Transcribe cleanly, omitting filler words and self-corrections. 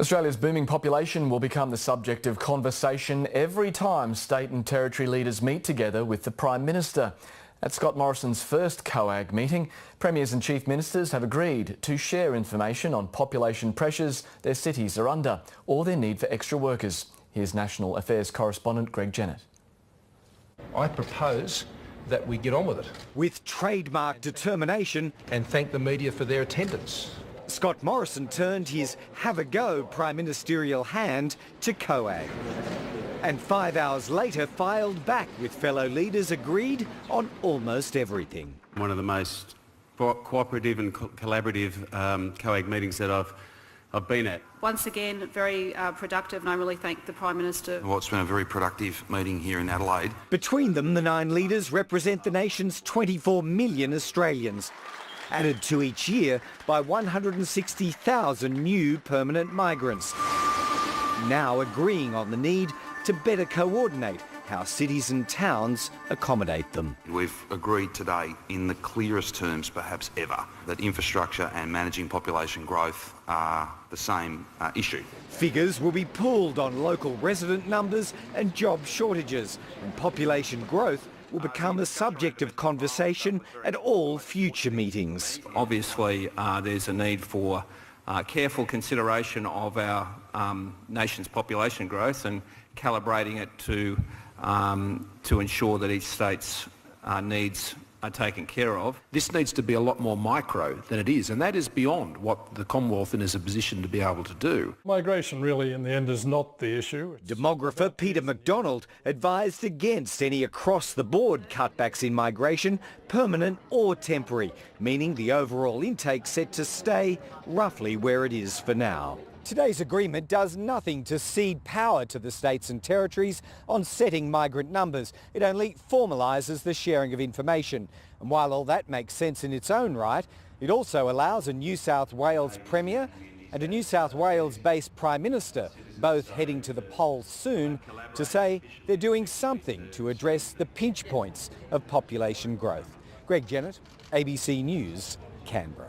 Australia's booming population will become the subject of conversation every time state and territory leaders meet together with the Prime Minister. At Scott Morrison's first COAG meeting, Premiers and Chief Ministers have agreed to share information on population pressures their cities are under or their need for extra workers. Here's National Affairs correspondent Greg Jennett. I propose that we get on with it. With trademark determination, and thank the media for their attendance. Scott Morrison turned his have-a-go prime ministerial hand to COAG. And 5 hours later filed back with fellow leaders agreed on almost everything. One of the most cooperative and collaborative COAG meetings that I've been at. Once again, very productive, and I really thank the Prime Minister. Well, it's been a very productive meeting here in Adelaide. Between them, the 9 leaders represent the nation's 24 million Australians, added to each year by 160,000 new permanent migrants. Now agreeing on the need to better coordinate how cities and towns accommodate them. We've agreed today, in the clearest terms perhaps ever, that infrastructure and managing population growth are the same issue. Figures will be pooled on local resident numbers and job shortages, and population growth will become a subject of conversation at all future meetings. Obviously, there's a need for careful consideration of our nation's population growth and calibrating it to ensure that each state's needs are taken care of. This needs to be a lot more micro than it is, and that is beyond what the Commonwealth is in a position to be able to do. Migration really in the end is not the issue. Demographer Peter MacDonald advised against any across-the-board cutbacks in migration, permanent or temporary, meaning the overall intake set to stay roughly where it is for now. Today's agreement does nothing to cede power to the states and territories on setting migrant numbers. It only formalises the sharing of information. And while all that makes sense in its own right, it also allows a New South Wales Premier and a New South Wales-based Prime Minister, both heading to the polls soon, to say they're doing something to address the pinch points of population growth. Greg Jennett, ABC News, Canberra.